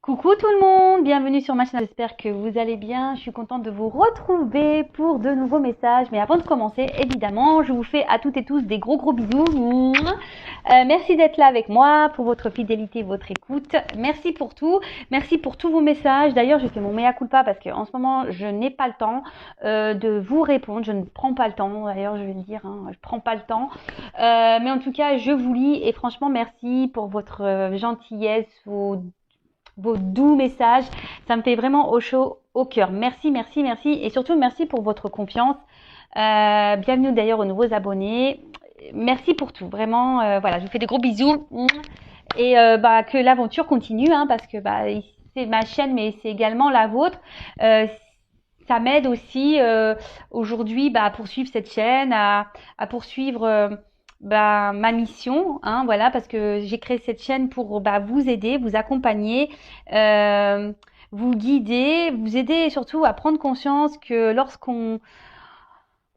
Coucou tout le monde, bienvenue sur ma chaîne, j'espère que vous allez bien. Je suis contente de vous retrouver pour de nouveaux messages. Mais avant de commencer, évidemment, je vous fais à toutes et tous des gros bisous. Merci d'être là avec moi, pour votre fidélité, votre écoute. Merci pour tout, merci pour tous vos messages. D'ailleurs, je fais mon mea culpa parce qu'en ce moment, je n'ai pas le temps de vous répondre. Je ne prends pas le temps, d'ailleurs, je vais le dire, je prends pas le temps. Mais en tout cas, je vous lis et franchement, merci pour votre gentillesse, vos doux messages, ça me fait vraiment au chaud au cœur. Merci et surtout merci pour votre confiance. Bienvenue d'ailleurs aux nouveaux abonnés. Merci pour tout, vraiment. Voilà, je vous fais des gros bisous et que l'aventure continue, parce que c'est ma chaîne, mais c'est également la vôtre. Ça m'aide aussi aujourd'hui à poursuivre cette chaîne, à poursuivre ma mission, voilà, parce que j'ai créé cette chaîne pour vous aider, vous accompagner, vous guider, vous aider surtout à prendre conscience que lorsqu'on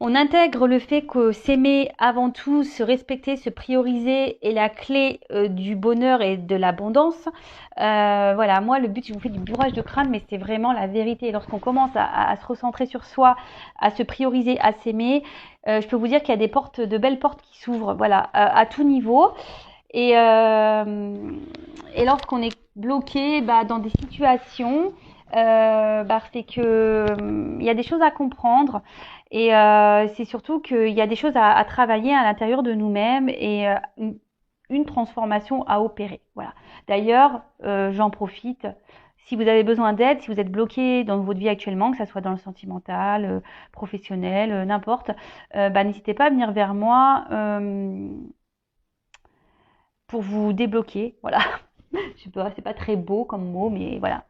intègre le fait que s'aimer avant tout, se respecter, se prioriser est la clé du bonheur et de l'abondance. Voilà, moi le but, je vous fais du bourrage de crâne, mais c'est vraiment la vérité. Lorsqu'on commence à se recentrer sur soi, à se prioriser, à s'aimer, je peux vous dire qu'il y a des portes, de belles portes qui s'ouvrent, voilà, à tout niveau. Et lorsqu'on est bloqué dans des situations, c'est que il y a des choses à comprendre et c'est surtout qu'il y a des choses à travailler à l'intérieur de nous-mêmes et une transformation à opérer. Voilà. D'ailleurs, j'en profite. Si vous avez besoin d'aide, si vous êtes bloqué dans votre vie actuellement, que ça soit dans le sentimental, professionnel, n'importe, n'hésitez pas à venir vers moi pour vous débloquer. Voilà. Je sais pas, c'est pas très beau comme mot, mais voilà.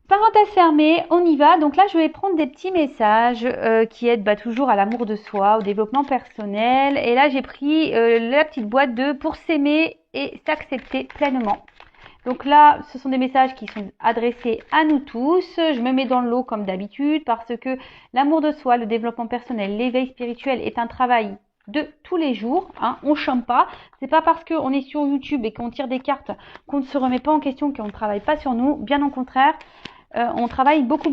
Parenthèse fermée, on y va. Donc là, je vais prendre des petits messages qui aident toujours à l'amour de soi, au développement personnel. Et là, j'ai pris la petite boîte de pour s'aimer et s'accepter pleinement. Donc là, ce sont des messages qui sont adressés à nous tous. Je me mets dans le lot comme d'habitude parce que l'amour de soi, le développement personnel, l'éveil spirituel est un travail de tous les jours, on chôme pas. C'est pas parce qu'on est sur YouTube et qu'on tire des cartes qu'on ne se remet pas en question, qu'on ne travaille pas sur nous. Bien au contraire, on travaille beaucoup.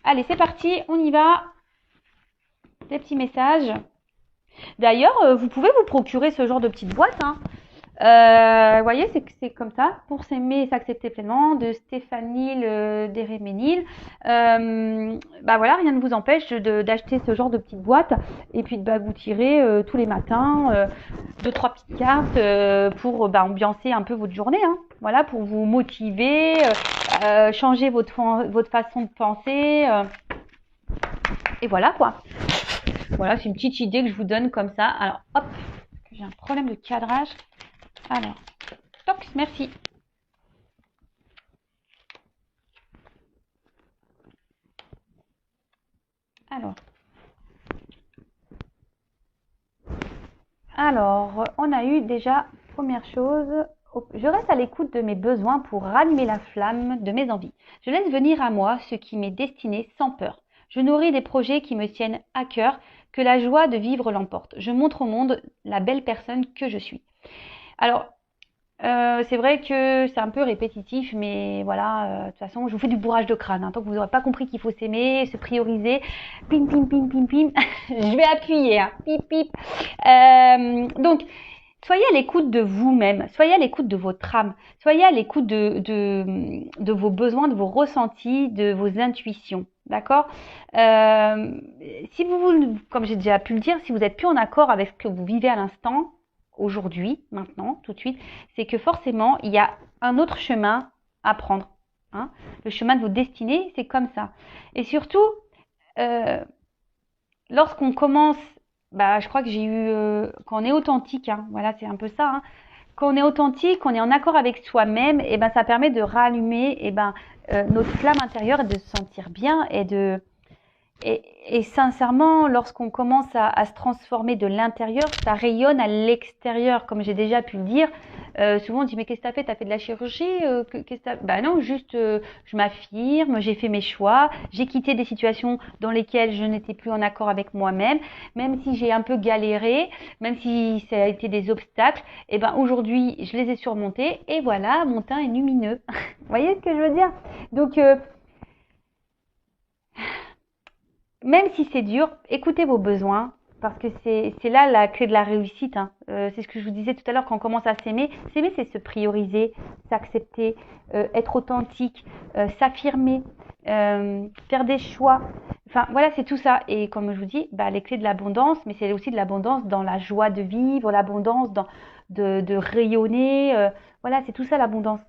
Allez, c'est parti, on y va. Des petits messages. D'ailleurs, vous pouvez vous procurer ce genre de petite boîte. Vous voyez, c'est comme ça, pour s'aimer et s'accepter pleinement, de Stéphanie Deréménil. Voilà, rien ne vous empêche d'acheter ce genre de petite boîte et puis de vous tirer tous les matins 2-3 petites cartes pour ambiancer un peu votre journée. Voilà, pour vous motiver, changer votre façon de penser. Et voilà quoi. Voilà, c'est une petite idée que je vous donne comme ça. Alors, hop, j'ai un problème de cadrage. Alors, toc, merci. Alors, on a eu déjà, première chose, je reste à l'écoute de mes besoins pour rallumer la flamme de mes envies. Je laisse venir à moi ce qui m'est destiné sans peur. Je nourris des projets qui me tiennent à cœur, que la joie de vivre l'emporte. Je montre au monde la belle personne que je suis. Alors, c'est vrai que c'est un peu répétitif, mais voilà, de toute façon, je vous fais du bourrage de crâne. Tant que vous n'aurez pas compris qu'il faut s'aimer, se prioriser, pim, je vais appuyer, pip, pip. Donc, soyez à l'écoute de vous-même, soyez à l'écoute de votre âme, soyez à l'écoute de vos besoins, de vos ressentis, de vos intuitions. D'accord. Si vous, comme j'ai déjà pu le dire, si vous n'êtes plus en accord avec ce que vous vivez à l'instant, aujourd'hui, maintenant, tout de suite, c'est que forcément, il y a un autre chemin à prendre. Le chemin de vos destinées, c'est comme ça. Et surtout, lorsqu'on commence, je crois que j'ai eu, quand on est authentique, voilà, c'est un peu ça. Quand on est authentique, qu'on est en accord avec soi-même, et ça permet de rallumer notre flamme intérieure et de se sentir bien et sincèrement, lorsqu'on commence à se transformer de l'intérieur, ça rayonne à l'extérieur, comme j'ai déjà pu le dire. Souvent on dit mais qu'est-ce que t'as fait? T'as fait de la chirurgie? Non, juste je m'affirme, j'ai fait mes choix, j'ai quitté des situations dans lesquelles je n'étais plus en accord avec moi-même, même si j'ai un peu galéré, même si ça a été des obstacles, aujourd'hui je les ai surmontés et voilà, mon teint est lumineux. voyez ce que je veux dire? Donc, même si c'est dur, écoutez vos besoins, parce que c'est là la clé de la réussite, hein. C'est ce que je vous disais tout à l'heure quand on commence à s'aimer. S'aimer, c'est se prioriser, s'accepter, être authentique, s'affirmer, faire des choix. Enfin, voilà, c'est tout ça. Et comme je vous dis, bah, les clés de l'abondance, mais c'est aussi de l'abondance dans la joie de vivre, l'abondance de rayonner. Voilà, c'est tout ça l'abondance.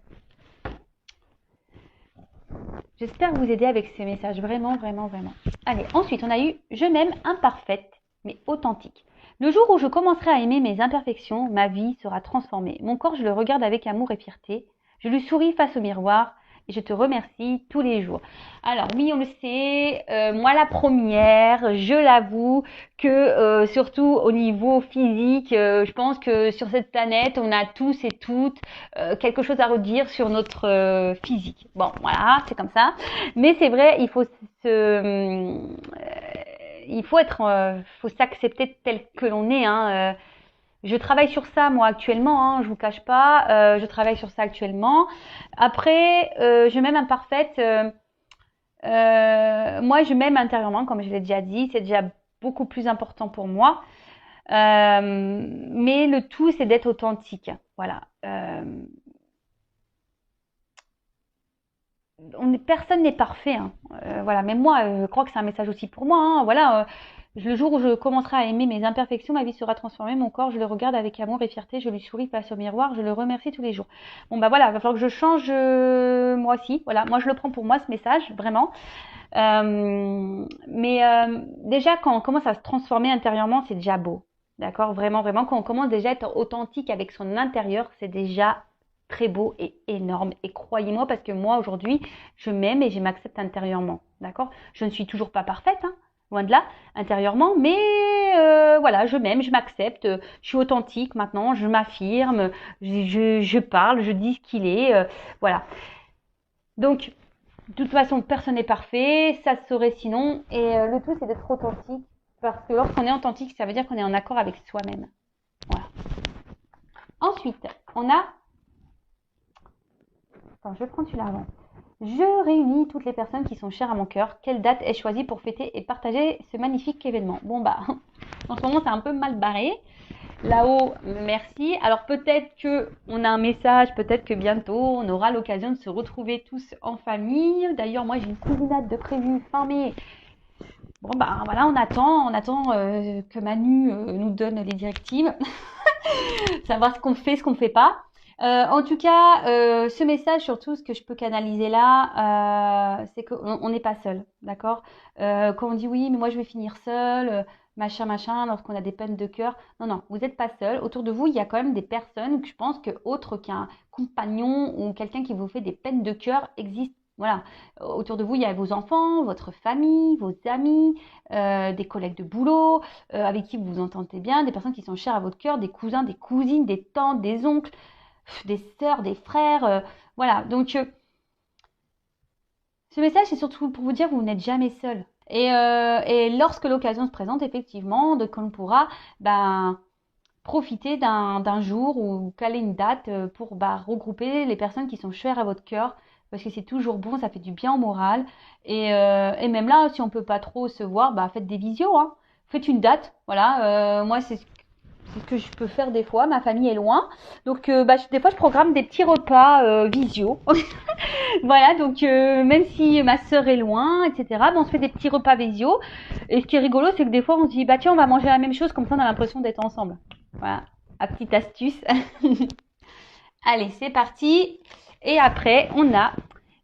J'espère vous aider avec ces messages, vraiment, vraiment, vraiment. Allez, ensuite, on a eu « Je m'aime imparfaite, mais authentique ». Le jour où je commencerai à aimer mes imperfections, ma vie sera transformée. Mon corps, je le regarde avec amour et fierté. Je lui souris face au miroir et je te remercie tous les jours. Alors oui, on le sait, moi la première, je l'avoue que surtout au niveau physique, je pense que sur cette planète, on a tous et toutes quelque chose à redire sur notre physique. Bon, voilà, c'est comme ça. Mais c'est vrai, faut s'accepter tel que l'on est. Hein. Je travaille sur ça moi actuellement, hein, je vous cache pas. Je travaille sur ça actuellement. Après, je m'aime imparfaite. Moi, je m'aime intérieurement, comme je l'ai déjà dit. C'est déjà beaucoup plus important pour moi. Mais le tout, c'est d'être authentique. Voilà. Personne n'est parfait. Hein. Voilà. Même moi, je crois que c'est un message aussi pour moi. Hein. Voilà. Le jour où je commencerai à aimer mes imperfections, ma vie sera transformée. Mon corps, je le regarde avec amour et fierté. Je lui souris face au miroir. Je le remercie tous les jours. Bon, bah voilà. Il va falloir que je change moi aussi. Voilà. Moi, je le prends pour moi, ce message, vraiment. Déjà, quand on commence à se transformer intérieurement, c'est déjà beau. D'accord? Vraiment, vraiment. Quand on commence déjà à être authentique avec son intérieur, c'est déjà très beau et énorme. Et croyez-moi, parce que moi, aujourd'hui, je m'aime et je m'accepte intérieurement. D'accord? Je ne suis toujours pas parfaite, hein, loin de là, intérieurement, mais voilà, je m'aime, je m'accepte, je suis authentique maintenant, je m'affirme, je parle, je dis ce qu'il est, voilà. Donc, de toute façon, personne n'est parfait, ça se saurait sinon, et le tout, c'est d'être authentique, parce que lorsqu'on est authentique, ça veut dire qu'on est en accord avec soi-même. Voilà. Ensuite, on a... Attends, je vais prendre celui-là avant. Je réunis toutes les personnes qui sont chères à mon cœur. Quelle date ai-je choisie pour fêter et partager ce magnifique événement? Bon bah, en ce moment c'est un peu mal barré. Là-haut, merci. Alors peut-être que on a un message, peut-être que bientôt on aura l'occasion de se retrouver tous en famille. D'ailleurs, moi j'ai une cousinade de prévu fin mai. Bon bah voilà, on attend que Manu nous donne les directives, savoir ce qu'on fait, ce qu'on fait pas. En tout cas, ce message, surtout, ce que je peux canaliser là, c'est qu'on n'est pas seul, d'accord? Quand on dit oui, mais moi je vais finir seul, machin, lorsqu'on a des peines de cœur. Non, non, vous n'êtes pas seul. Autour de vous, il y a quand même des personnes que je pense que autre qu'un compagnon ou quelqu'un qui vous fait des peines de cœur existent. Voilà. Autour de vous, il y a vos enfants, votre famille, vos amis, des collègues de boulot, avec qui vous vous entendez bien, des personnes qui sont chères à votre cœur, des cousins, des cousines, des tantes, des oncles, des sœurs, des frères, voilà. Donc, ce message, c'est surtout pour vous dire que vous n'êtes jamais seul. Et lorsque l'occasion se présente, effectivement, de qu'on pourra profiter d'un jour ou caler une date pour regrouper les personnes qui sont chères à votre cœur, parce que c'est toujours bon, ça fait du bien au moral. Et même là, si on peut pas trop se voir, faites des visios, hein. Faites une date, voilà. Moi, c'est ce que je peux faire des fois. Ma famille est loin, donc des fois je programme des petits repas visio. Voilà, donc même si ma sœur est loin, etc., on se fait des petits repas visio. Et ce qui est rigolo, c'est que des fois on se dit tiens, on va manger la même chose, comme ça on a l'impression d'être ensemble. Voilà, la petite astuce. Allez, c'est parti. Et après, on a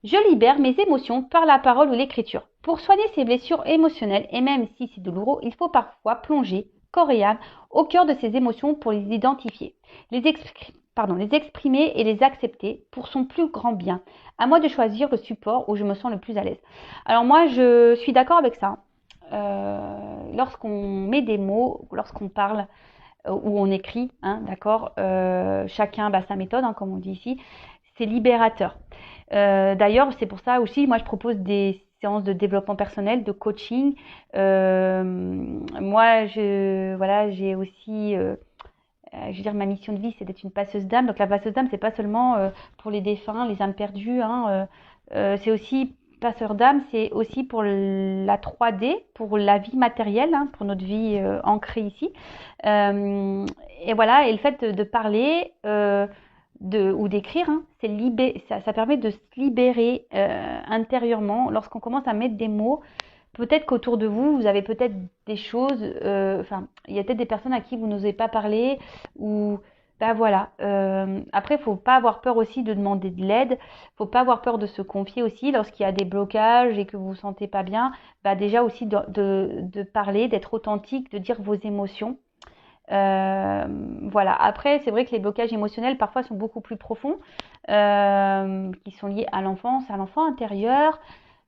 je libère mes émotions par la parole ou l'écriture. Pour soigner ces blessures émotionnelles, et même si c'est douloureux, il faut parfois plonger corps et âme au cœur de ces émotions pour les identifier, les exprimer et les accepter pour son plus grand bien. À moi de choisir le support où je me sens le plus à l'aise. Alors moi, je suis d'accord avec ça. Lorsqu'on met des mots, lorsqu'on parle ou on écrit, hein, d'accord, chacun sa méthode, hein, comme on dit ici, c'est libérateur. D'ailleurs, c'est pour ça aussi, moi je propose des séances de développement personnel, de coaching. Moi, j'ai aussi je veux dire, ma mission de vie, c'est d'être une passeuse d'âme. Donc la passeuse d'âme, c'est pas seulement pour les défunts, les âmes perdues, hein, c'est aussi passeur d'âme, c'est aussi pour la 3D, pour la vie matérielle, hein, pour notre vie ancrée ici. Euh, et voilà, et le fait de parler ou d'écrire, hein, ça permet de se libérer intérieurement lorsqu'on commence à mettre des mots. Peut-être qu'autour de vous, vous avez peut-être des choses, enfin, il y a peut-être des personnes à qui vous n'osez pas parler, ou ben voilà. Après, faut pas avoir peur aussi de demander de l'aide, faut pas avoir peur de se confier aussi lorsqu'il y a des blocages et que vous vous sentez pas bien. Bah déjà aussi de parler, d'être authentique, de dire vos émotions. Voilà. Après, c'est vrai que les blocages émotionnels parfois sont beaucoup plus profonds, qui sont liés à l'enfance, à l'enfant intérieur.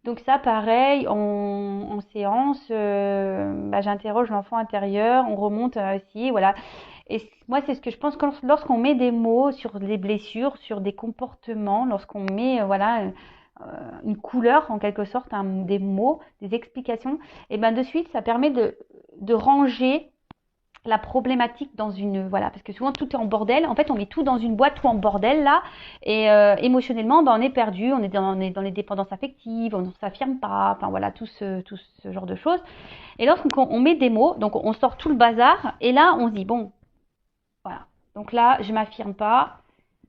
Donc ça, pareil, en séance, j'interroge l'enfant intérieur, on remonte aussi, voilà. Et moi, c'est ce que je pense que lorsqu'on met des mots sur les blessures, sur des comportements, lorsqu'on met, une couleur en quelque sorte, des mots, des explications, et ben de suite, ça permet de ranger la problématique dans une, voilà, parce que souvent tout est en bordel. En fait, on met tout dans une boîte, tout en bordel là, et émotionnellement, on est perdu, on est dans les dépendances affectives, on ne s'affirme pas, enfin voilà, tout ce genre de choses. Et lorsqu'on met des mots, donc on sort tout le bazar, et là on se dit bon, voilà, donc là je m'affirme pas,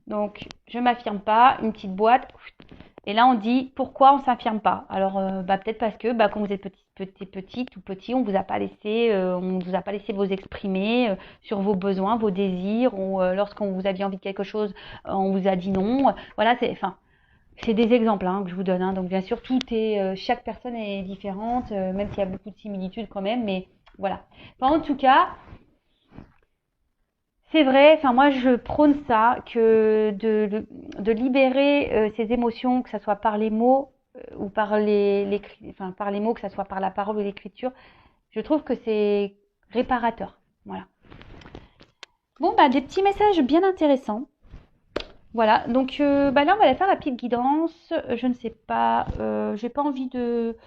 donc je m'affirme pas, une petite boîte. Et là, on dit pourquoi on s'affirme pas. Alors, peut-être parce que quand vous êtes petite ou petit, on vous a pas laissé vous exprimer sur vos besoins, vos désirs, ou lorsqu'on vous aviez envie de quelque chose, on vous a dit non. Voilà, c'est des exemples que je vous donne. Hein. Donc, bien sûr, chaque personne est différente, même s'il y a beaucoup de similitudes quand même. Mais voilà. Enfin, en tout cas, c'est vrai, enfin moi je prône ça, que de libérer ses émotions, que ce soit par les mots ou par par les mots, que ce soit par la parole ou l'écriture, je trouve que c'est réparateur. Voilà. Bon des petits messages bien intéressants. Voilà, donc là on va aller faire la petite guidance. Je ne sais pas, j'ai pas envie de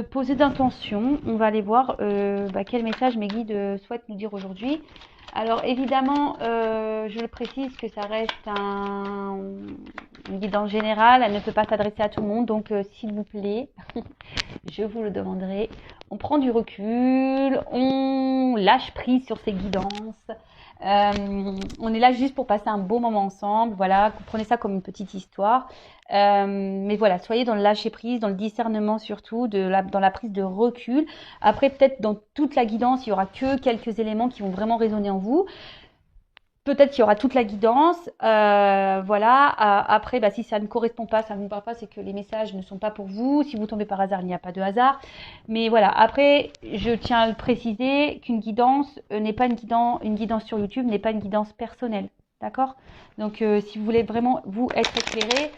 poser d'intention. On va aller voir quel message mes guides souhaitent nous dire aujourd'hui. Alors évidemment, je le précise que ça reste une guidance générale, elle ne peut pas s'adresser à tout le monde, donc s'il vous plaît, je vous le demanderai, on prend du recul, on lâche prise sur ces guidances. On est là juste pour passer un beau moment ensemble, voilà, prenez ça comme une petite histoire. Mais voilà, soyez dans le lâcher prise, dans le discernement surtout, dans la prise de recul. Après, peut-être dans toute la guidance, il y aura que quelques éléments qui vont vraiment résonner en vous. Peut-être qu'il y aura toute la guidance, voilà. Après, si ça ne correspond pas, ça ne vous parle pas, c'est que les messages ne sont pas pour vous. Si vous tombez par hasard, il n'y a pas de hasard. Mais voilà. Après, je tiens à le préciser qu'une guidance n'est pas une guidance sur YouTube n'est pas une guidance personnelle, d'accord? Donc, si vous voulez vraiment vous être éclairé,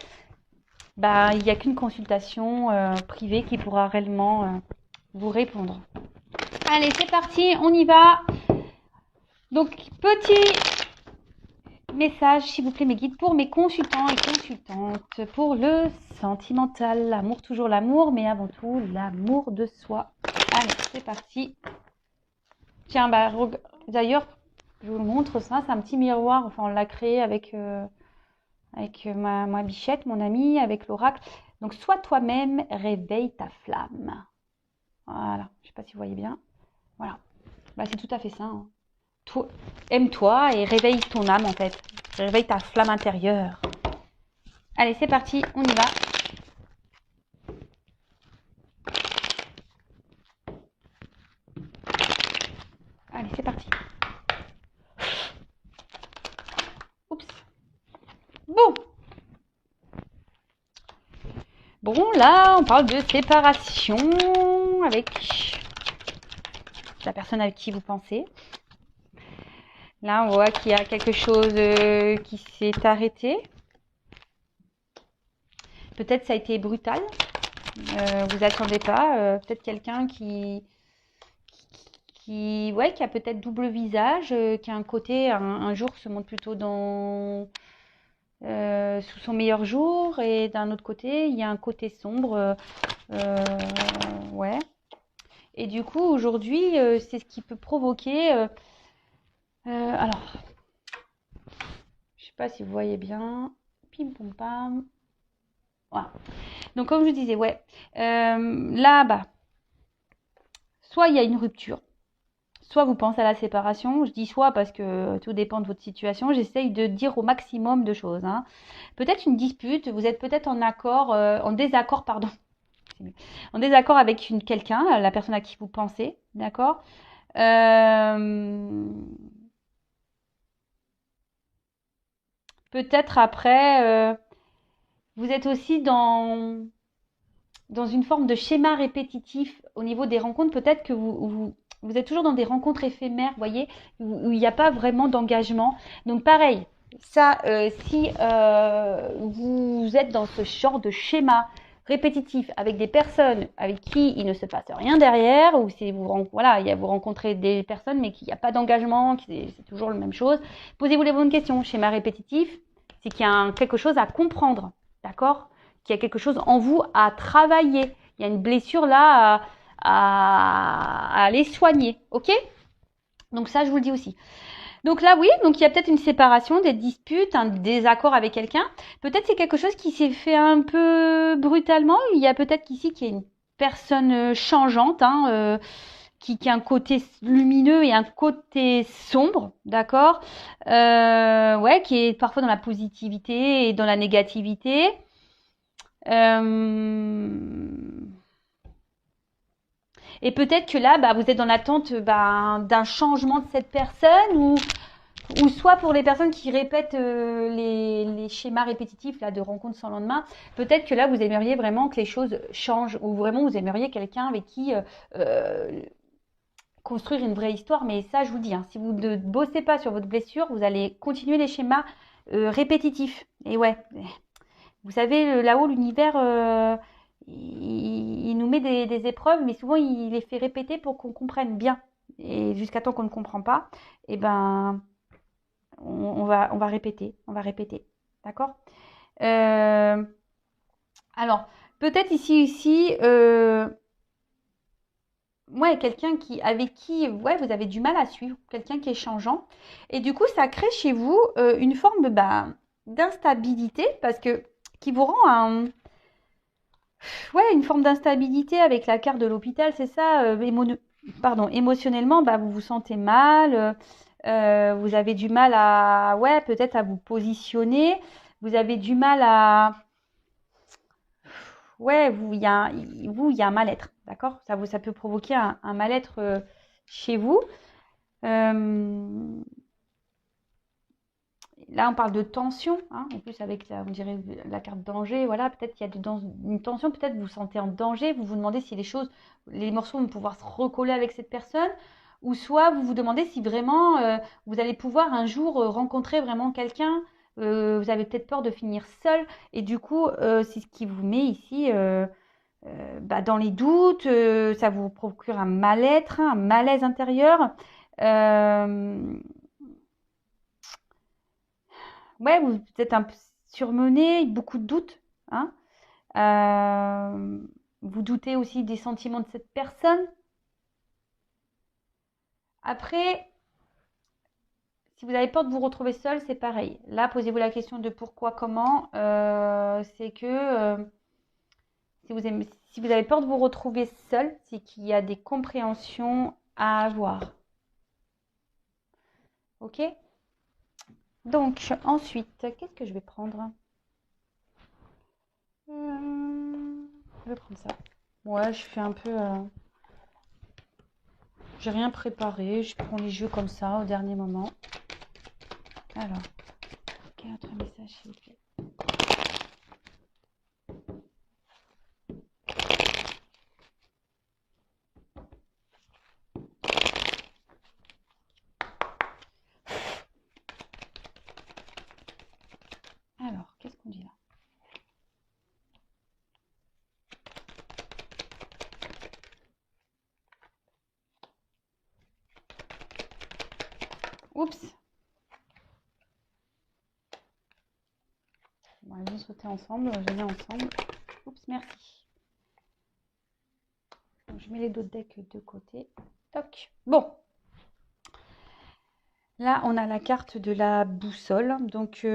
il n'y a qu'une consultation privée qui pourra réellement vous répondre. Allez, c'est parti, on y va. Donc, petit message, s'il vous plaît, mes guides, pour mes consultants et consultantes, pour le sentimental, l'amour, toujours l'amour, mais avant tout, l'amour de soi. Allez, c'est parti. Tiens, d'ailleurs, je vous montre ça, c'est un petit miroir, enfin, on l'a créé avec ma bichette, mon amie, avec l'oracle. Donc, sois toi-même, réveille ta flamme. Voilà, je ne sais pas si vous voyez bien. Voilà, c'est tout à fait ça. Hein. Aime-toi et réveille ton âme en fait. Réveille ta flamme intérieure. Allez, c'est parti, on y va. Allez, c'est parti. Oups. Bon, là, on parle de séparation avec la personne avec qui vous pensez. Là, on voit qu'il y a quelque chose qui s'est arrêté. Peut-être ça a été brutal. Vous n'attendez pas. Peut-être quelqu'un qui a peut-être double visage, qui a un côté, un jour se montre plutôt sous son meilleur jour, et d'un autre côté, il y a un côté sombre. Ouais. Et du coup, aujourd'hui, c'est ce qui peut provoquer... alors, sais pas si vous voyez bien. Pim pom pam. Voilà. Donc comme je vous disais, ouais. Là, bah, soit il y a une rupture, soit vous pensez à la séparation. Je dis soit parce que tout dépend de votre situation. J'essaye de dire au maximum de choses. Hein. Peut-être une dispute, vous êtes peut-être en désaccord, pardon. En désaccord avec quelqu'un, la personne à qui vous pensez, d'accord. Peut-être après, vous êtes aussi dans une forme de schéma répétitif au niveau des rencontres. Peut-être que vous êtes toujours dans des rencontres éphémères, vous voyez, où il n'y a pas vraiment d'engagement. Donc pareil, ça, si vous êtes dans ce genre de schéma répétitif avec des personnes avec qui il ne se passe rien derrière, ou si vous rencontrez des personnes mais qu'il n'y a pas d'engagement, c'est toujours la même chose, posez-vous les bonnes questions. Schéma répétitif, c'est qu'il y a quelque chose à comprendre, d'accord ? Qu'il y a quelque chose en vous à travailler. Il y a une blessure là à aller soigner, ok ? Donc ça, je vous le dis aussi. Donc là, oui, donc il y a peut-être une séparation, des disputes, un désaccord avec quelqu'un. Peut-être c'est quelque chose qui s'est fait un peu brutalement. Il y a peut-être qu'ici qu'il y a une personne changeante, hein, qui a un côté lumineux et un côté sombre, d'accord, ouais, qui est parfois dans la positivité et dans la négativité. Et peut-être que là, bah, vous êtes dans l'attente d'un changement de cette personne ou soit pour les personnes qui répètent les schémas répétitifs là, de rencontres sans lendemain, peut-être que là, vous aimeriez vraiment que les choses changent ou vraiment vous aimeriez quelqu'un avec qui construire une vraie histoire. Mais ça, je vous dis, hein, si vous ne bossez pas sur votre blessure, vous allez continuer les schémas répétitifs. Et ouais, vous savez, là-haut, l'univers, il nous met des épreuves, mais souvent, il les fait répéter pour qu'on comprenne bien. Et jusqu'à temps qu'on ne comprend pas, eh ben, on va répéter, on va répéter. D'accord. Alors, peut-être ici, ouais, quelqu'un avec qui ouais, vous avez du mal à suivre, quelqu'un qui est changeant. Et du coup, ça crée chez vous une forme d'instabilité parce que qui vous rend ouais, une forme d'instabilité avec la carte de l'hôpital, c'est ça. Émotionnellement, bah, vous vous sentez mal. Vous avez du mal ouais, peut-être à vous positionner. Vous avez du mal ouais, il y a un mal-être, d'accord? Ça peut provoquer un mal-être chez vous. Euh, Là, on parle de tension, hein, en plus avec, on dirait, la carte danger, voilà, peut-être qu'il y a une tension, peut-être vous vous sentez en danger, vous vous demandez si les morceaux vont pouvoir se recoller avec cette personne, ou soit vous vous demandez si vraiment vous allez pouvoir un jour rencontrer vraiment quelqu'un, vous avez peut-être peur de finir seul, et du coup, c'est ce qui vous met ici dans les doutes, ça vous procure un mal-être, un malaise intérieur. Euh, ouais, vous êtes un peu surmené, beaucoup de doutes, hein. Vous doutez aussi des sentiments de cette personne. Après, si vous avez peur de vous retrouver seul, c'est pareil. Là, posez-vous la question de pourquoi, comment. C'est que si vous avez peur de vous retrouver seul, c'est qu'il y a des compréhensions à avoir. Ok? Donc, ensuite, qu'est-ce que je vais prendre? Je vais prendre ça. Ouais, je fais un peu... j'ai rien préparé, je prends les jeux comme ça au dernier moment. Alors, quel autre message s'il vous plaît? Alors, qu'est-ce qu'on dit là? Oups! Bon, allez, on sauter ensemble, je mets ensemble. Oups, merci. Donc, je mets les deux decks de côté. Toc. Bon. Là, on a la carte de la boussole. Donc,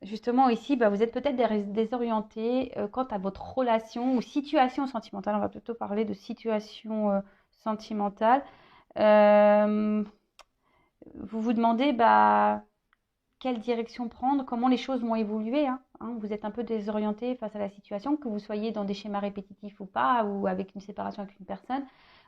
justement, ici, bah, vous êtes peut-être désorienté quant à votre relation ou situation sentimentale. On va plutôt parler de situation sentimentale. Euh, vous vous demandez bah, quelle direction prendre, comment les choses vont évoluer. Hein. Vous êtes un peu désorienté face à la situation, que vous soyez dans des schémas répétitifs ou pas, ou avec une séparation avec une personne,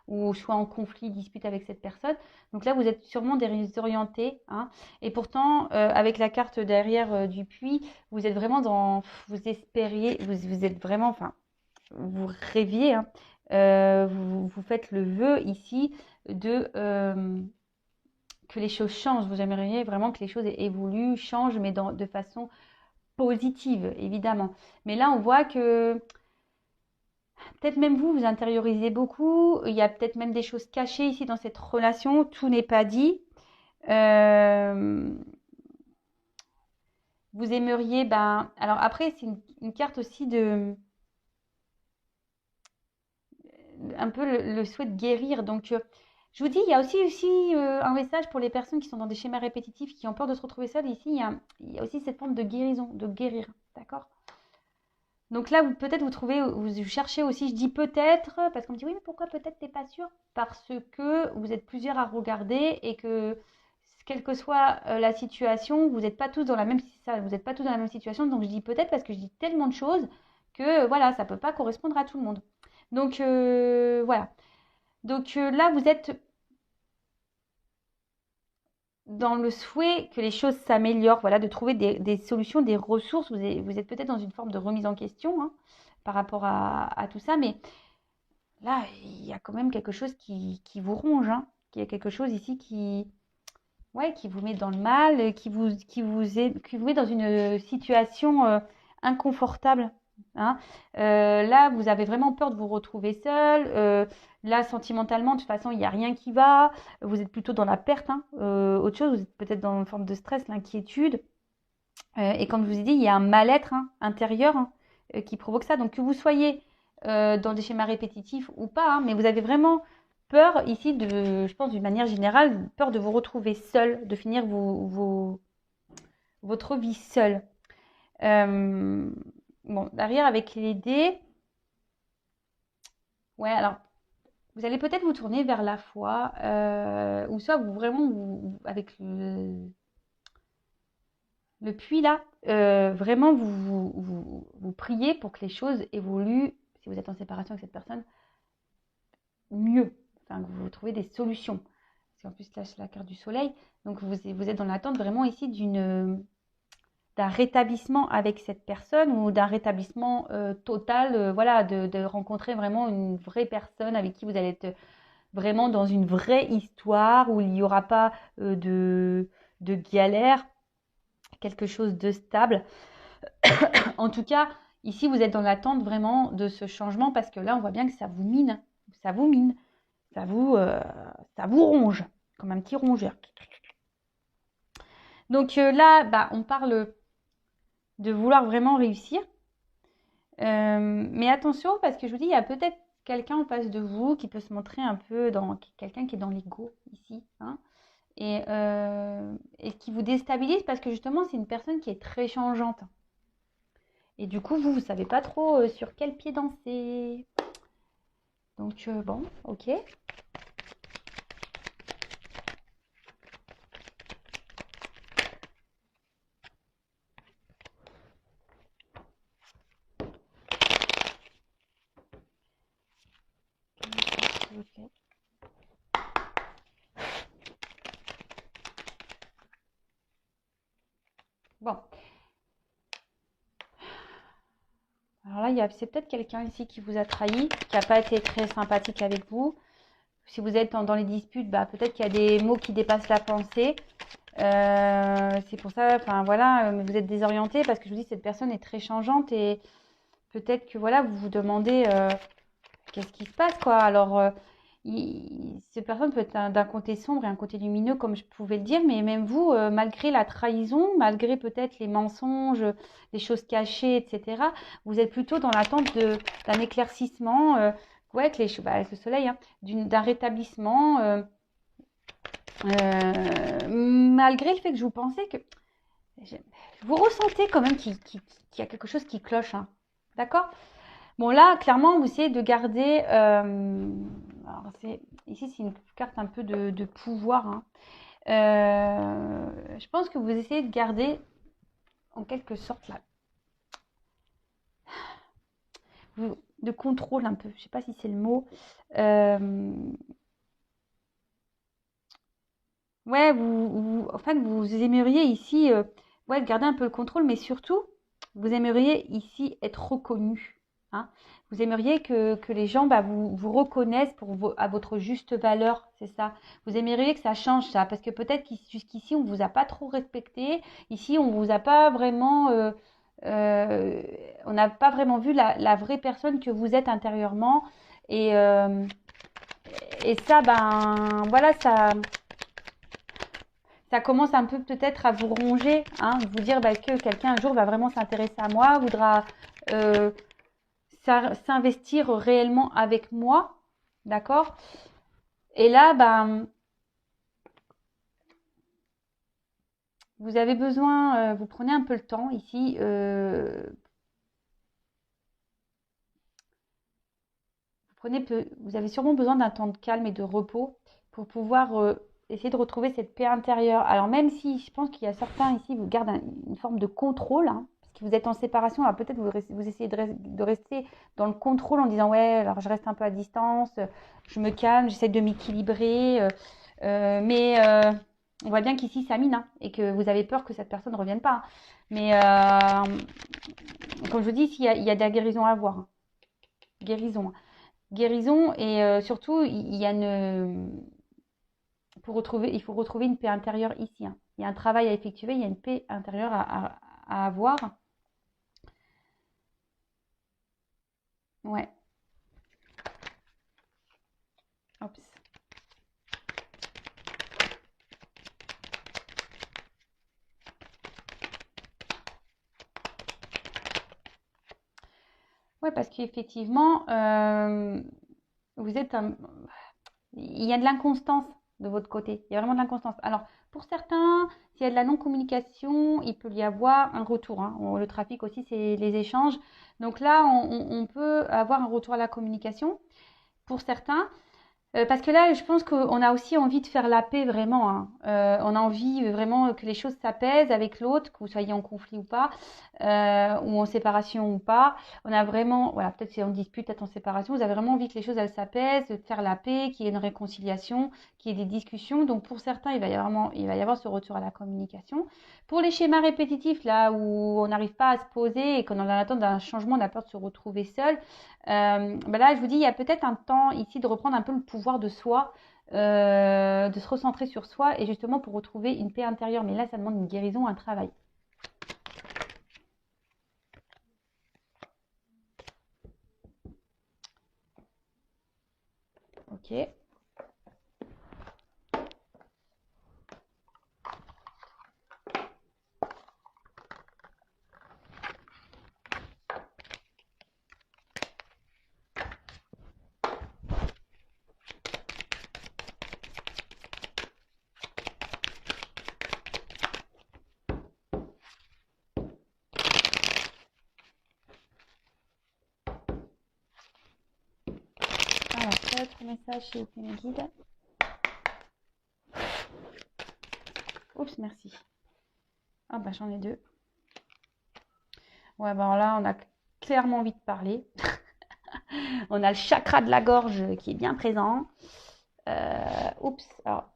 ou soit en conflit, dispute avec cette personne. Donc là, vous êtes sûrement désorienté. Hein. Et pourtant, avec la carte derrière du puits, vous êtes vraiment dans... Vous espériez, vous êtes vraiment... Enfin, vous rêviez. Hein. Vous faites le vœu ici de... que les choses changent. Vous aimeriez vraiment que les choses évoluent, changent, mais de façon positive, évidemment. Mais là, on voit que peut-être même vous, vous intériorisez beaucoup. Il y a peut-être même des choses cachées ici dans cette relation. Tout n'est pas dit. Euh, vous aimeriez, ben, alors après, c'est une carte aussi de un peu le souhait de guérir. Donc, je vous dis, il y a aussi un message pour les personnes qui sont dans des schémas répétitifs, qui ont peur de se retrouver seules. Ici, il y a aussi cette forme de guérison, de guérir. D'accord. Donc là, peut-être vous trouvez, vous cherchez aussi, je dis peut-être, parce qu'on me dit oui, mais pourquoi peut-être t'es pas sûr? Parce que vous êtes plusieurs à regarder et que quelle que soit la situation, vous n'êtes pas tous dans la même vous n'êtes pas tous dans la même situation. Donc je dis peut-être parce que je dis tellement de choses que voilà, ça peut pas correspondre à tout le monde. Donc voilà. Donc là, vous êtes dans le souhait que les choses s'améliorent, voilà, de trouver des solutions, des ressources. Vous êtes peut-être dans une forme de remise en question hein, par rapport à tout ça, mais là, il y a quand même quelque chose qui vous ronge, hein. Il y a quelque chose ici ouais, qui vous met dans le mal, qui vous met dans une situation inconfortable. Hein. Là, vous avez vraiment peur de vous retrouver seul. Là, sentimentalement, de toute façon, il n'y a rien qui va. Vous êtes plutôt dans la perte. Hein. Autre chose, vous êtes peut-être dans une forme de stress, l'inquiétude. Et comme je vous ai dit, il y a un mal-être hein, intérieur hein, qui provoque ça. Donc, que vous soyez dans des schémas répétitifs ou pas, hein, mais vous avez vraiment peur ici, je pense d'une manière générale, peur de vous retrouver seul, de finir votre vie seul. Bon, derrière, avec les dés, ouais, alors, vous allez peut-être vous tourner vers la foi, ou soit avec le puits là, vraiment, vous priez pour que les choses évoluent, si vous êtes en séparation avec cette personne, mieux. Enfin, que vous trouvez des solutions. Parce qu'en plus, là, c'est la carte du soleil. Donc, vous êtes dans l'attente vraiment ici d'un rétablissement avec cette personne ou d'un rétablissement total, voilà, de rencontrer vraiment une vraie personne avec qui vous allez être vraiment dans une vraie histoire où il n'y aura pas de galère, quelque chose de stable. En tout cas, ici, vous êtes dans l'attente vraiment de ce changement parce que là, on voit bien que ça vous mine. Ça vous mine. Ça vous ronge. Comme un petit rongeur. Donc là, bah, on parle de vouloir vraiment réussir. Mais attention, parce que je vous dis, il y a peut-être quelqu'un en face de vous qui peut se montrer un peu dans quelqu'un qui est dans l'ego ici. Hein, et qui vous déstabilise parce que justement, c'est une personne qui est très changeante. Et du coup, vous ne savez pas trop sur quel pied danser. Donc, bon, ok. Ok. Bon. Alors là, c'est peut-être quelqu'un ici qui vous a trahi, qui n'a pas été très sympathique avec vous. Si vous êtes dans les disputes, bah, peut-être qu'il y a des mots qui dépassent la pensée. C'est pour ça, enfin voilà, vous êtes désorienté parce que je vous dis, cette personne est très changeante et peut-être que voilà, vous vous demandez qu'est-ce qui se passe quoi. Alors, cette personne peut être d'un côté sombre et un côté lumineux, comme je pouvais le dire, mais même vous, malgré la trahison, malgré peut-être les mensonges, les choses cachées, etc., vous êtes plutôt dans l'attente d'un éclaircissement, ouais, avec le soleil, hein, d'un rétablissement. Malgré le fait que je vous pensais que vous ressentez quand même qu'il y a quelque chose qui cloche, hein. D'accord? Bon, là, clairement, vous essayez de garder. Alors ici, c'est une carte un peu de pouvoir, hein. Je pense que vous essayez de garder, en quelque sorte, là, de contrôle un peu. Je ne sais pas si c'est le mot. Ouais, en fait, vous aimeriez ici, ouais, garder un peu le contrôle, mais surtout, vous aimeriez ici être reconnu, hein. Vous aimeriez que les gens bah, vous reconnaissent à votre juste valeur, c'est ça. Vous aimeriez que ça change ça, parce que peut-être jusqu'ici, on vous a pas trop respecté. Ici, on vous a pas vraiment, euh, on n'a pas vraiment vu la vraie personne que vous êtes intérieurement. Et, euh, et ça, ben, voilà, ça commence un peu peut-être à vous ronger, hein, vous dire bah, que quelqu'un un jour va vraiment s'intéresser à moi, voudra euh, s'investir réellement avec moi, d'accord? Et là, ben, vous avez besoin, vous prenez un peu le temps ici. Vous avez sûrement besoin d'un temps de calme et de repos pour pouvoir essayer de retrouver cette paix intérieure. Alors même si je pense qu'il y a certains ici vous gardent une forme de contrôle, hein, parce que vous êtes en séparation, alors peut-être vous essayez de rester dans le contrôle en disant ouais, alors je reste un peu à distance, je me calme, j'essaie de m'équilibrer, mais on voit bien qu'ici ça mine, hein, et que vous avez peur que cette personne ne revienne pas, hein. Mais comme je vous dis, il y a de la guérison à avoir, hein. Guérison, hein. Guérison et surtout, il y a il faut retrouver une paix intérieure ici, hein. Il y a un travail à effectuer, il y a une paix intérieure à avoir. Ouais. Oups. Ouais, parce qu'effectivement, vous êtes il y a de l'inconstance de votre côté. Il y a vraiment de l'inconstance. Alors, pour certains, s'il y a de la non-communication, il peut y avoir un retour, hein. Le trafic aussi, c'est les échanges. Donc là, on peut avoir un retour à la communication pour certains. Parce que là, je pense qu'on a aussi envie de faire la paix vraiment, hein. On a envie vraiment que les choses s'apaisent avec l'autre, que vous soyez en conflit ou pas, ou en séparation ou pas. On a vraiment, voilà, peut-être si on dispute, peut-être en séparation, vous avez vraiment envie que les choses elles s'apaisent, de faire la paix, qu'il y ait une réconciliation, qu'il y ait des discussions. Donc pour certains, il va y avoir ce retour à la communication. Pour les schémas répétitifs, là où on n'arrive pas à se poser et qu'on en attend d'un changement, on a peur de se retrouver seul. Ben là, je vous dis, il y a peut-être un temps ici de reprendre un peu le pouvoir de soi, de se recentrer sur soi et justement pour retrouver une paix intérieure. Mais là, ça demande une guérison, un travail. Ok. Alors, quel autre message chez mes guides? Oups, merci. Ah bah j'en ai deux. Ouais, bah alors là, on a clairement envie de parler. On a le chakra de la gorge qui est bien présent. Oups, alors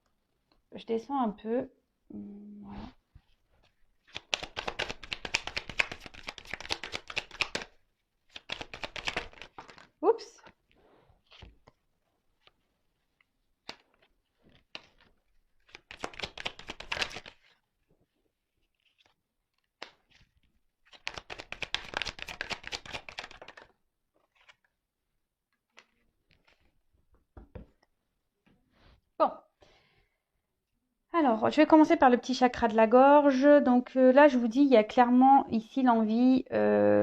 je descends un peu. Voilà. Oups. Bon. Alors, je vais commencer par le petit chakra de la gorge. Donc là, je vous dis, il y a clairement ici l'envie de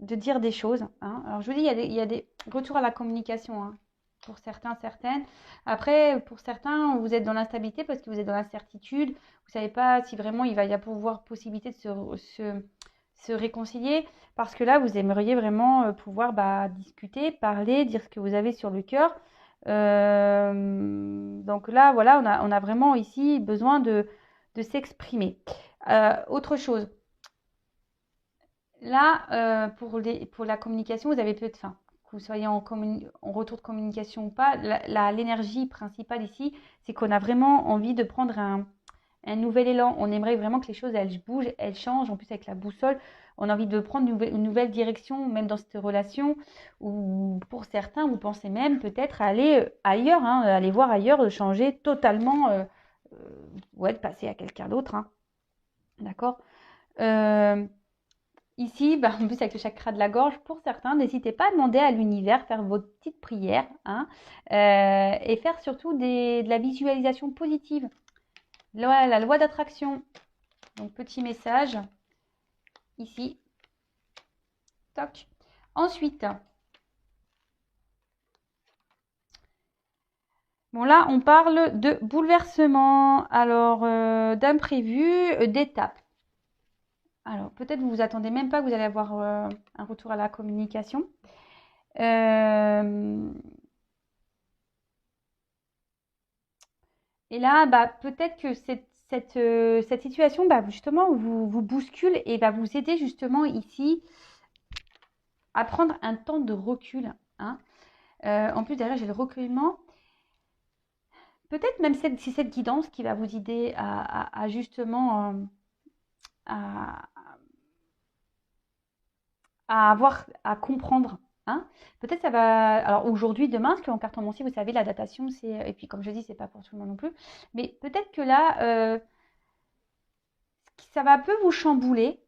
dire des choses, hein. Alors, je vous dis, il y a des retours à la communication, hein. pour certains, certaines. Après, pour certains, vous êtes dans l'instabilité parce que vous êtes dans l'incertitude. Vous ne savez pas si vraiment il va y avoir possibilité de se réconcilier. Parce que là, vous aimeriez vraiment pouvoir discuter, parler, dire ce que vous avez sur le cœur. Donc là, voilà, on a vraiment ici besoin de s'exprimer. Autre chose. Là, pour la communication, vous avez peut-être, enfin, que vous soyez en retour de communication ou pas, l'énergie principale ici, c'est qu'on a vraiment envie de prendre un nouvel élan. On aimerait vraiment que les choses, elles bougent, elles changent. En plus, avec la boussole, on a envie de prendre une nouvelle direction, même dans cette relation. Ou pour certains, vous pensez même peut-être aller ailleurs, hein, aller voir ailleurs, changer totalement, ouais, de passer à quelqu'un d'autre. Hein. D'accord Ici, en plus avec le chakra de la gorge, pour certains, n'hésitez pas à demander à l'univers, faire votre petite prière, hein, et faire surtout de la visualisation positive. La loi d'attraction. Donc, petit message, ici. Toc. Ensuite, bon là, on parle de bouleversement, alors d'imprévu, d'étapes. Alors, peut-être vous vous attendez même pas que vous allez avoir un retour à la communication. Et là, peut-être que cette situation, justement, vous bouscule et va vous aider justement ici à prendre un temps de recul. Hein. En plus, derrière, j'ai le recueillement. Peut-être même c'est cette guidance qui va vous aider à justement à comprendre. Hein. Peut-être ça va. Alors aujourd'hui, demain, parce qu'en cartomancie, vous savez, la datation, c'est. Et puis comme je dis, c'est pas pour tout le monde non plus. Mais peut-être que là, ça va un peu vous chambouler,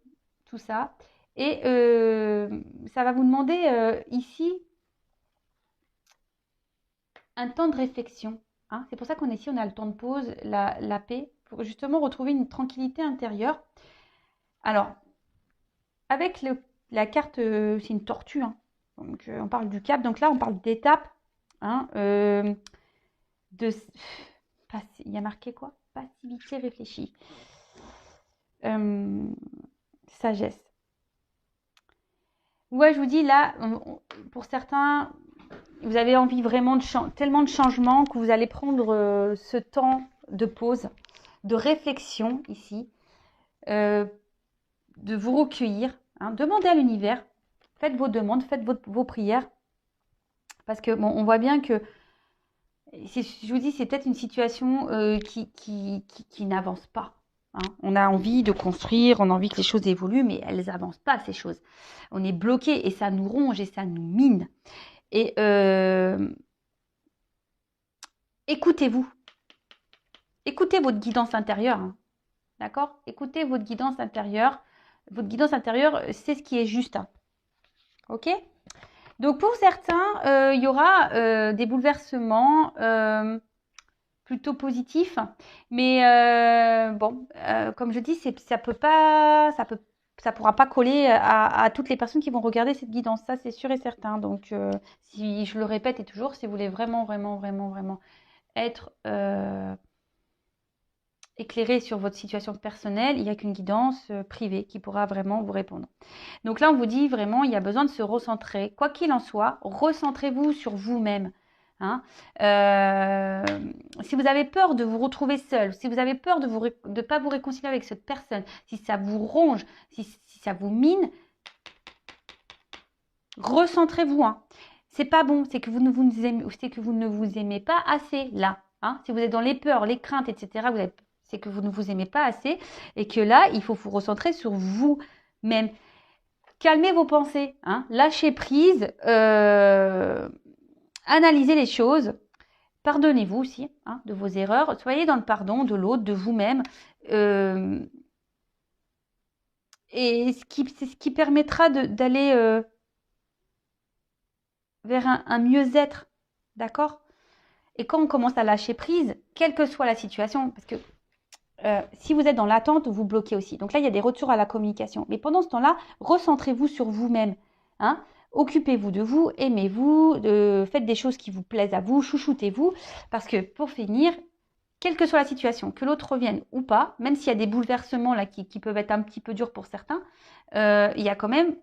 tout ça. Et ça va vous demander ici un temps de réflexion. Hein. C'est pour ça qu'on est ici, on a le temps de pause, la paix, pour justement retrouver une tranquillité intérieure. Alors, avec la carte, c'est une tortue, hein. Donc on parle du cap, donc là on parle d'étape. Hein, il y a marqué quoi? Passivité réfléchie. Sagesse. Ouais, je vous dis là, pour certains, vous avez envie vraiment tellement de changements que vous allez prendre ce temps de pause, de réflexion ici, de vous recueillir, hein, demandez à l'univers, faites vos demandes, faites vos prières, parce que bon, on voit bien que, je vous dis, c'est peut-être une situation qui n'avance pas. Hein. On a envie de construire, on a envie que les choses évoluent, mais elles n'avancent pas, ces choses. On est bloqué et ça nous ronge et ça nous mine. Et écoutez-vous. Écoutez votre guidance intérieure. Hein. D'accord? Écoutez votre guidance intérieure. Votre guidance intérieure, c'est ce qui est juste. Hein. Ok? Donc pour certains, il y aura des bouleversements plutôt positifs. Mais bon, comme je dis, ça pourra pas coller à toutes les personnes qui vont regarder cette guidance. Ça, c'est sûr et certain. Donc, si je le répète et toujours, si vous voulez vraiment, vraiment, vraiment, vraiment être éclairé sur votre situation personnelle, il n'y a qu'une guidance privée qui pourra vraiment vous répondre. Donc là, on vous dit vraiment, il y a besoin de se recentrer. Quoi qu'il en soit, recentrez-vous sur vous-même. Hein. Si vous avez peur de vous retrouver seul, si vous avez peur de ne pas vous réconcilier avec cette personne, si ça vous ronge, si ça vous mine, recentrez-vous. Hein. C'est pas bon, c'est que vous ne vous aimez pas assez là. Hein. Si vous êtes dans les peurs, les craintes, etc., c'est que vous ne vous aimez pas assez et que là, il faut vous recentrer sur vous-même. Calmez vos pensées, hein. Lâchez prise, analysez les choses, pardonnez-vous aussi hein, de vos erreurs, soyez dans le pardon de l'autre, de vous-même. Et c'est ce qui permettra d'aller vers un mieux-être, d'accord? Et quand on commence à lâcher prise, quelle que soit la situation, parce que si vous êtes dans l'attente, vous bloquez aussi. Donc là, il y a des retours à la communication. Mais pendant ce temps-là, recentrez-vous sur vous-même. Hein. Occupez-vous de vous, aimez-vous, faites des choses qui vous plaisent à vous, chouchoutez-vous, parce que pour finir, quelle que soit la situation, que l'autre revienne ou pas, même s'il y a des bouleversements là qui peuvent être un petit peu durs pour certains, il y a quand même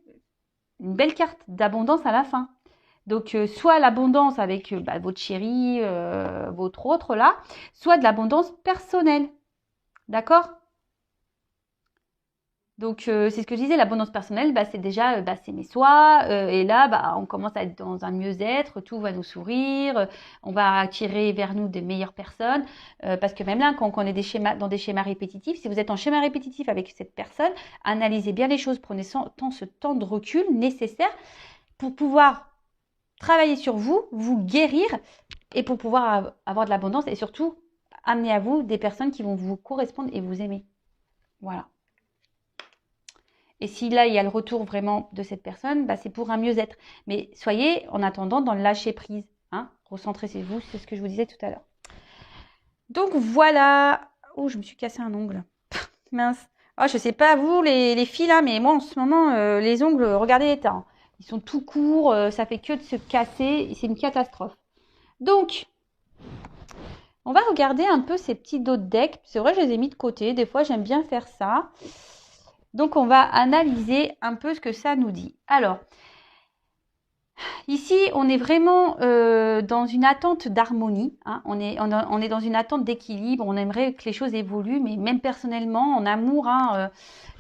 une belle carte d'abondance à la fin. Donc, soit l'abondance avec votre chéri, votre autre là, soit de l'abondance personnelle. D'accord? Donc, c'est ce que je disais, l'abondance personnelle, c'est déjà s'aimer soi. Et là, on commence à être dans un mieux-être, tout va nous sourire, on va attirer vers nous des meilleures personnes. Parce que même là, quand on est dans des schémas répétitifs, si vous êtes en schéma répétitif avec cette personne, analysez bien les choses, prenez ce temps de recul nécessaire pour pouvoir travailler sur vous, vous guérir et pour pouvoir avoir de l'abondance et surtout amener à vous des personnes qui vont vous correspondre et vous aimer. Voilà. Et si là, il y a le retour vraiment de cette personne, c'est pour un mieux-être. Mais soyez, en attendant, dans le lâcher-prise. Hein, recentrez-vous, c'est ce que je vous disais tout à l'heure. Donc, voilà. Oh, je me suis cassé un ongle. Mince. Oh, je sais pas vous, les filles, là, mais moi, en ce moment, les ongles, regardez l'état. Hein. Ils sont tout courts, ça fait que de se casser. C'est une catastrophe. Donc, on va regarder un peu ces petits dos de deck. C'est vrai, je les ai mis de côté. Des fois, j'aime bien faire ça. Donc, on va analyser un peu ce que ça nous dit. Alors, ici, on est vraiment dans une attente d'harmonie. Hein. On est dans une attente d'équilibre. On aimerait que les choses évoluent, mais même personnellement, en amour. Hein,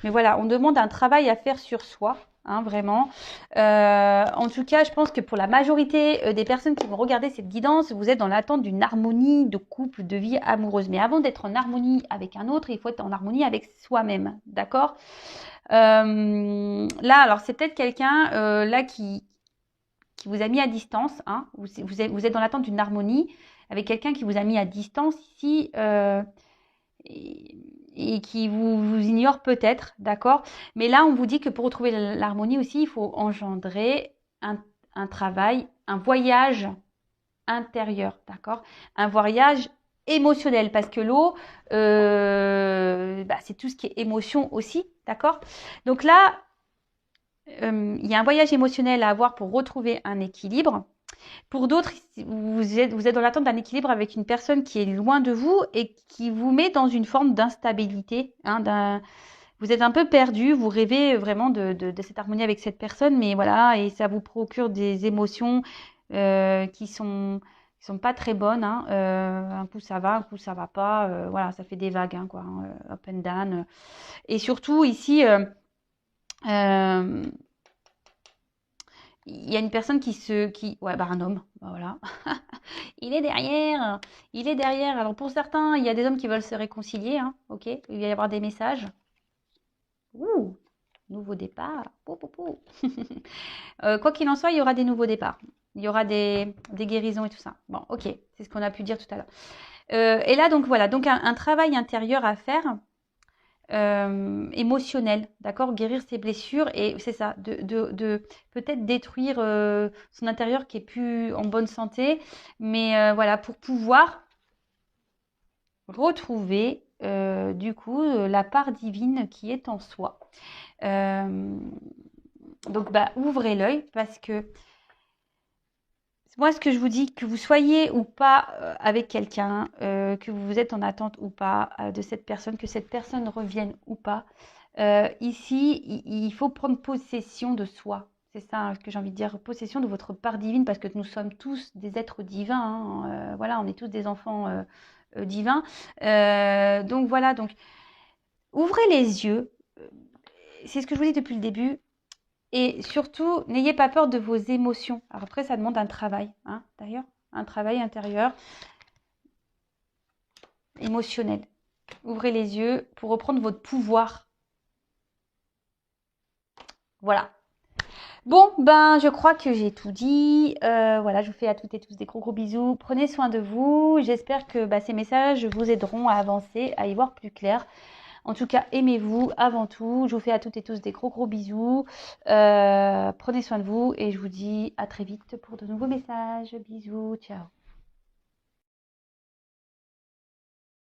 mais voilà, on demande un travail à faire sur soi. Hein, vraiment. En tout cas, je pense que pour la majorité des personnes qui vont regarder cette guidance, vous êtes dans l'attente d'une harmonie de couple, de vie amoureuse. Mais avant d'être en harmonie avec un autre, il faut être en harmonie avec soi-même. D'accord ? Là, alors c'est peut-être quelqu'un là qui vous a mis à distance. Hein, vous êtes dans l'attente d'une harmonie avec quelqu'un qui vous a mis à distance ici. Et qui vous ignore peut-être, d'accord? Mais là, on vous dit que pour retrouver l'harmonie aussi, il faut engendrer un travail, un voyage intérieur, d'accord? Un voyage émotionnel, parce que l'eau, c'est tout ce qui est émotion aussi, d'accord? Donc là, il y a un voyage émotionnel à avoir pour retrouver un équilibre. Pour d'autres, vous êtes dans l'attente d'un équilibre avec une personne qui est loin de vous et qui vous met dans une forme d'instabilité. Hein, vous êtes un peu perdu, vous rêvez vraiment de cette harmonie avec cette personne, mais voilà, et ça vous procure des émotions qui sont pas très bonnes. Hein. Un coup ça va, un coup ça va pas. Voilà, ça fait des vagues, hein, quoi, hein, up and down. Et surtout ici, il y a une personne un homme, voilà. Il est derrière. Alors pour certains, il y a des hommes qui veulent se réconcilier, hein, ok. Il va y avoir des messages. Ouh, nouveau départ. Pou, pou, pou. Quoi qu'il en soit, il y aura des nouveaux départs. Il y aura des guérisons et tout ça. Bon, ok, c'est ce qu'on a pu dire tout à l'heure. Et là, donc voilà, donc un travail intérieur à faire. Émotionnel, d'accord, guérir ses blessures et c'est ça, de peut-être détruire son intérieur qui est plus en bonne santé, mais voilà, pour pouvoir retrouver du coup la part divine qui est en soi. Donc ouvrez l'œil parce que moi, ce que je vous dis, que vous soyez ou pas avec quelqu'un, que vous êtes en attente ou pas de cette personne, que cette personne revienne ou pas, ici, il faut prendre possession de soi. C'est ça hein, que j'ai envie de dire, possession de votre part divine, parce que nous sommes tous des êtres divins. Hein, voilà, on est tous des enfants divins. Donc voilà, donc ouvrez les yeux. C'est ce que je vous dis depuis le début. Et surtout, n'ayez pas peur de vos émotions. Alors après, ça demande un travail, hein, d'ailleurs, un travail intérieur, émotionnel. Ouvrez les yeux pour reprendre votre pouvoir. Voilà. Bon, je crois que j'ai tout dit. Voilà, je vous fais à toutes et tous des gros bisous. Prenez soin de vous. J'espère que ces messages vous aideront à avancer, à y voir plus clair. En tout cas, aimez-vous avant tout. Je vous fais à toutes et tous des gros bisous. Prenez soin de vous et je vous dis à très vite pour de nouveaux messages. Bisous, ciao.